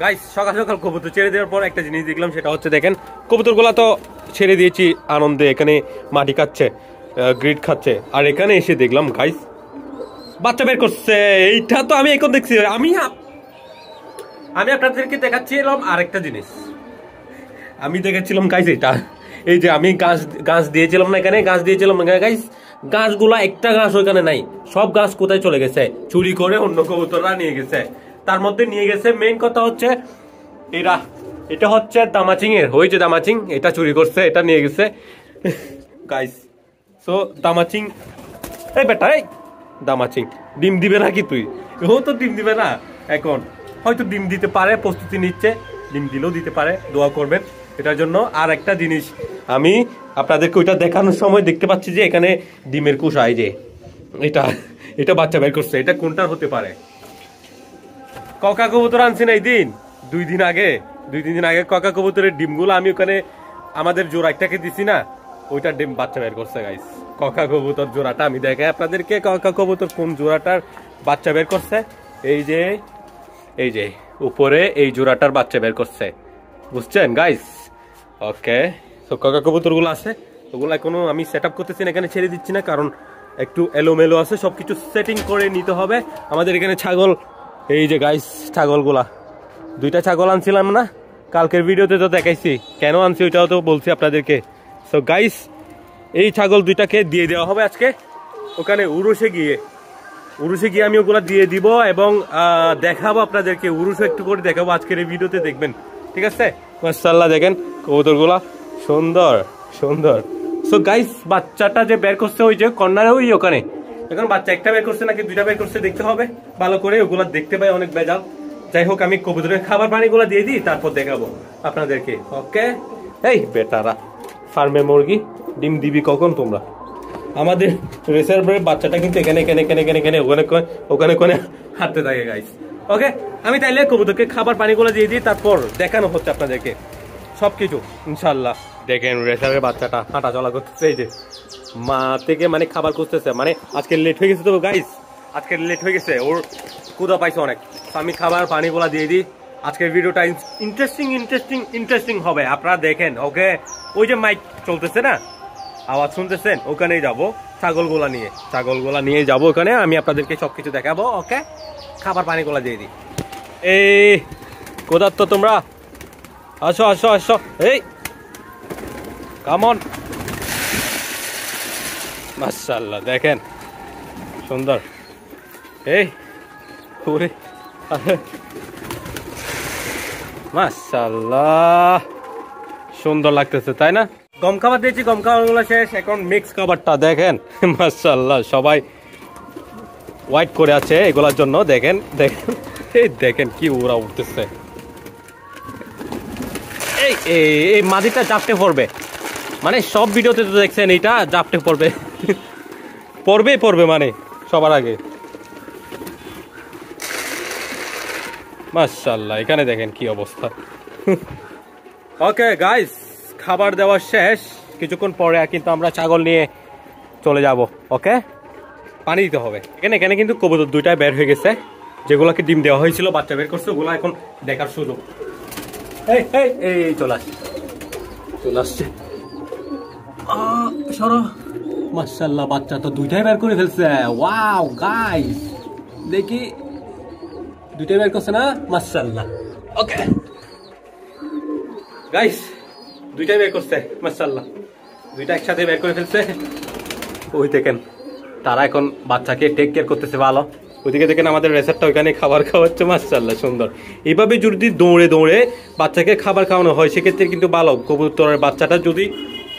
Guys সকাল সকাল কবুতর ছেড়ে দেওয়ার পর একটা জিনিস দেখলাম, সেটা হচ্ছে দেখেন কবুতরগুলা তো ছেড়ে দিয়েছি আনন্দে, এখানে মাটি খাচ্ছে, গ্রিড খাচ্ছে, আর এখানে এসে দেখলাম গাইস বাচ্চা বের করছে। এইটা তো আমি এখন দেখছি। আমি আপনাদেরকে দেখাচ্ছিলাম আরেকটা জিনিস, আমি দেখাচ্ছিলাম গাইস এটা, এই যে আমি গাছ দিয়েছিলাম না এখানে, গাছ দিয়েছিলাম গাইস, গাছগুলা একটা গাছ ওইখানে নাই, সব গাছ কোথায় চলে গেছে, চুরি করে অন্য কবুতররা নিয়ে গেছে। তার মধ্যে নিয়ে গেছে মেইন কথা হচ্ছে এটা হচ্ছে দামাচিং এর, ওই যে দামাচিং এটা চুরি করছে, এটা নিয়ে গেছে গাইস। সো দামাচিং, এই বেটা এই দামাচিং ডিম দিবে নাকি তুই? ও তো ডিম দিবে না এখন, হয়তো ডিম দিতে পারে, প্রস্তুতি নিচ্ছে, ডিম দিলেও দিতে পারে, দোয়া করবেন এটার জন্য। আর একটা জিনিস আমি আপনাদেরকে ওইটা দেখানোর সময় দেখতে পাচ্ছি যে এখানে ডিমের কুসা, এই যে এটা বাচ্চা বের করছে, এটা কোনটার হতে পারে? ককা কবুতর আনছি না এই দিন, 2 তিন দিন আগে ককা কবুতরের ডিমগুলো আমি ওখানে আমাদের জোড়াটাকে দিছি না, ওইটার ডিম বাচ্চা বের করছে গাইস। ককা কবুতর জোড়াটা আমি দেখাই আপনাদেরকে, ককা কবুতর কোন জোড়াটার বাচ্চা বের করছে। এই যে উপরে এই জোড়াটার বাচ্চা বের করছে, বুঝছেন গাইস? ওকে, তো ককা কবুতর গুলো আছে, ওগুলো এখনো আমি সেট আপ করতেছি না, এখানে ছেড়ে দিচ্ছি না, কারণ একটু এলোমেলো আছে, সবকিছু সেটিং করে নিতে হবে। আমাদের এখানে ছাগল, এই যে গাইস ছাগলগুলা, 2টা ছাগল আনছিলাম না কালকের ভিডিওতে, তো দেখাইছি কেন আনছি, ওইটাও তো বলছি আপনাদেরকে। সো গাইস এই ছাগল 2টাকে দিয়ে দেওয়া হবে আজকে ওখানে উরুষে গিয়ে আমি ওগুলা দিয়ে দিব, এবং দেখাবো আপনাদেরকে, উরুষে একটু করে দেখাবো আজকের এই ভিডিওতে, দেখবেন, ঠিক আছে? মাশাআল্লাহ দেখেন কবুতরগুলা সুন্দর সুন্দর। সো গাইস বাচ্চাটা যে বের করছে ওই যে কর্নারে, ওই ওখানে এখন বাচ্চা একটা বের করছে নাকি 2টা বের করছে দেখতে হবে ভালো করে, ওগুলা দেখতে পাই অনেক বেজাল। যাই হোক আমি কবুতরের খাবার পানিগুলো দিয়ে দিই, তারপর দেখাবো আপনাদেরকে। ওকে, এই বেটারা ফার্মে মুরগি ডিম দিবি কখন তোমরা? আমাদের রিসার্ভের বাচ্চাটা কিন্তু এখানে ওখানে হাঁটতে থাকে গাইস। ওকে, আমি তাইলে কবুতরকে খাবার পানিগুলো দিয়ে দিই, তারপর দেখানো হচ্ছে আপনাদেরকে সবকিছু ইনশাল্লাহ। দেখেন রেসারের বাচ্চাটা হাঁটা চলা করতেছে, এই যে মা থেকে মানে খাবার খুঁজতেছে, মানে আজকে লেট হয়ে গেছে তো গাইস, আজকে লেট হয়ে গেছে, ওর ক্ষুধা পাইছে অনেক। আমি খাবার পানিগুলা দিয়ে দিই, আজকের ভিডিওটা ইন্টারেস্টিং হবে, আপনারা দেখেন। ওকে, ওই যে মাইক চলতেছে না, আওয়াজ শুনতেছেন, ওখানেই যাবো ছাগলগুলা নিয়ে যাবো ওখানে, আমি আপনাদেরকে সবকিছু দেখাবো। ওকে, খাবার পানিগুলা দিয়ে দিই। এই কোথার তো তোমরা, আসো, এই কামন। মাশাআল্লাহ দেখেন সুন্দর, এই ওরে মাশাআল্লাহ সুন্দর লাগতেছে, তাই না? গম খাবার দিয়েছি, গম খাবারগুলো শেষ, এখন মিক্স খাবারটা দেখেন। মাশাআল্লাহ সবাই ওয়াইট করে আছে এগুলোর জন্য, দেখেন কি ওরা উঠতেছে। এই মাটিটা জাপটে পড়বে, মানে সব ভিডিওতে তো দেখছেন এইটা জাপটে পড়বে মানে সবার আগে। মাশাআল্লাহ এখানে দেখেন কি অবস্থা। ওকে গাইস খাবার দেওয়া শেষ, কিছুক্ষণ পরে কিন্তু আমরা ছাগল নিয়ে চলে যাব। ওকে, পানি দিতে হবে এখানে কিন্তু কবুতর 2টাই বের হয়ে গেছে, যেগুলোকে ডিম দেওয়া হয়েছিল বাচ্চা বের করছে, ওগুলো এখন দেখার সুযোগ। এই চলে আসছে সরো। মাশাআল্লাহ বাচ্চা তো 2টাই বের করে ফেলছে, ওয়াও গাইস দেখি 2টাই বের করছে না, মাশাআল্লাহ। ওকে গাইস 2টাই বের করছে, মাশাআল্লাহ 2টা একসাথে বের করে ফেলছে। ওই দেখেন তারা এখন বাচ্চাকে টেক কেয়ার করতেছে ভালো, ওইদিকে দেখেন আমাদের রেসারটা ওইখানে খাবার খাওয়াচ্ছে, মাশাআল্লাহ সুন্দর। এইভাবে যদি দৌড়ে বাচ্চাকে খাবার খাওয়ানো হয় সেক্ষেত্রে কিন্তু ভালো, কবুতরের বাচ্চাটা যদি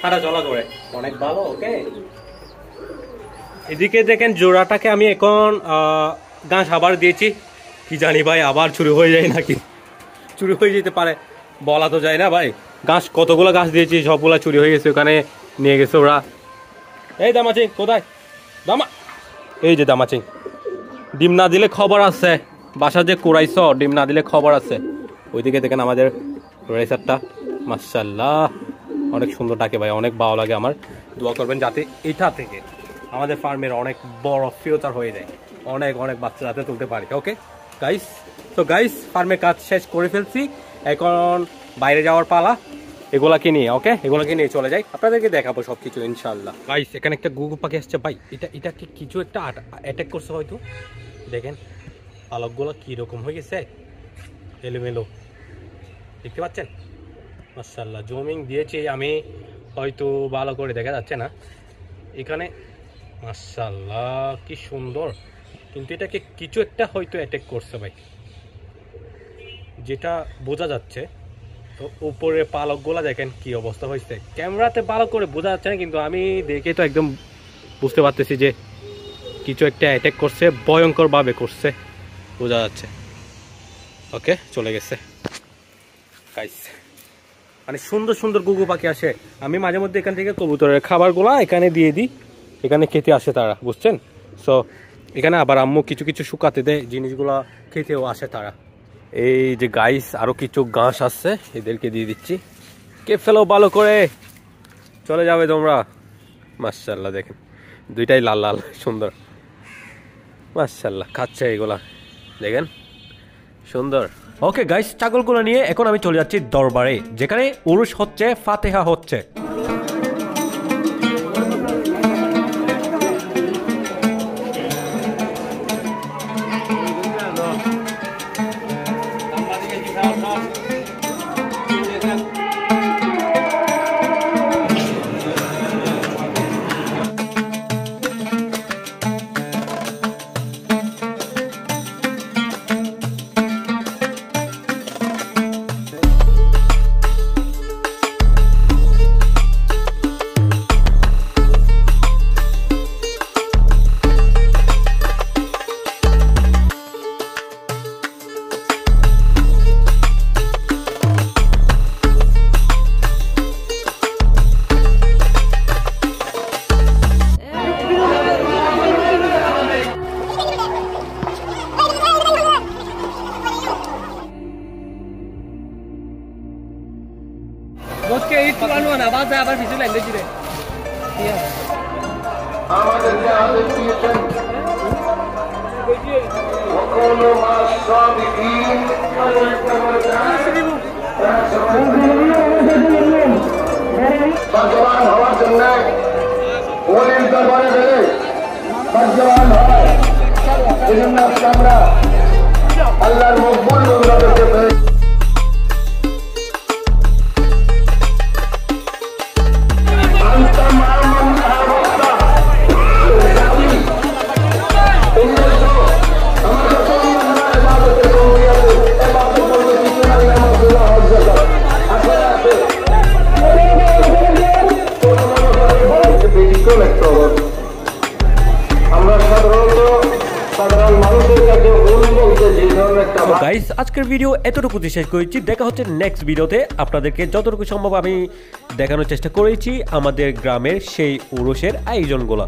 হাঁটা চলা করে অনেক ভালো। ওকে, এদিকে দেখেন জোড়াটাকে আমি এখন ঘাস আবার দিয়েছি, কি জানি ভাই আবার চুরি হয়ে যায় নাকি, চুরি হয়ে যেতে পারে, বলা তো যায় না ভাই। ঘাস কতগুলো ঘাস দিয়েছি সবগুলা চুরি হয়ে গেছে, ওখানে নিয়ে গেছে ওরা। এই দামাচিং কোথায়? এই যে দামাচিং, ডিম না দিলে খবর আছে, বাসা যে কুড়াইছ ডিম না দিলে খবর আছে। ওইদিকে দেখেন আমাদের রেসারটা, মাশাআল্লাহ অনেক সুন্দর ডাকে ভাই, অনেক ভালো লাগে আমার। দোয়া করবেন যাতে এটা থেকে আমাদের ফার্মের অনেক বড় ফিউচার হয়ে যায়, অনেক বাচ্চা যাতে তুলতে পারি। ওকে গাইস তো গাইস ফার্মে কাজ শেষ করে ফেলছি, এখন বাইরে যাওয়ার পালা। এগুলাকে নিয়ে এগুলাকে নিয়ে চলে যাই, আপনাদেরকে দেখাবো সবকিছু ইনশাআল্লাহ। গাইস এখানে একটা গুগু পাখি আসছে ভাই, এটা কি কিছু একটা অ্যাটাক করছে হয়তো। দেখেন পালকগুলো কীরকম হয়ে গেছে, এলোমেলো, দেখতে পাচ্ছেন? মাশাআল্লাহ জুমিং দিয়েছি আমি, হয়তো ভালো করে দেখা যাচ্ছে না এখানে। মাশাআল্লাহ কি সুন্দর, কিন্তু এটাকে কিছু একটা হয়তো অ্যাটাক করছে ভাই, যেটা বোঝা যাচ্ছে। তো উপরে পালকগুলা দেখেন কি অবস্থা হয়েছে, ক্যামেরাতে ভালো করে বোঝা যাচ্ছে না, কিন্তু আমি দেখে তো একদম বুঝতে পারতেছি যে কিছু একটা অ্যাটাক করছে, ভয়ঙ্করভাবে করছে, বোঝা যাচ্ছে। ওকে চলে গেছে গাইস। মানে সুন্দর সুন্দর গুগু পাখি আসে, আমি মাঝে মধ্যে এখান থেকে কবুতরের খাবারগুলা এখানে দিয়ে দিই, এখানে খেতে আসে তারা, বুঝছেন? সো এখানে আবার আম্মু কিছু কিছু শুকাতে দেয়, জিনিসগুলা খেতেও আসে তারা। এই যে গাইস আরো কিছু ঘাস আসছে, এদেরকে দিয়ে দিচ্ছি, কে ফেলো ভালো করে, চলে যাবে তোমরা। মাশাআল্লাহ দেখেন দুইটাই লাল লাল সুন্দর, মাশাআল্লাহ খাচ্ছে এগুলা, দেখেন সুন্দর। ওকে গাইস ছাগলগুলো নিয়ে এখন আমি চলে যাচ্ছি দরবারে, যেখানে উরুস হচ্ছে, ফাতেহা হচ্ছে। আমাদেরকে আদেশ দিয়েছেন وكونوا مع الصادقين ভাগ্যবান হওয়ার জন্য ওলির দরবারে গেলে ভাগ্যবান হয়, এজন্য আমরা আল্লাহর মকবুল বান্দাদেরকে পেয়ে গাইস আজকের ভিডিও এতটুকুতে শেষ করেছি, দেখা হচ্ছে নেক্সট ভিডিওতে। আপনাদেরকে যতটুকু সম্ভব আমি দেখানোর চেষ্টা করেছি আমাদের গ্রামের সেই উরুসের আয়োজনগুলো।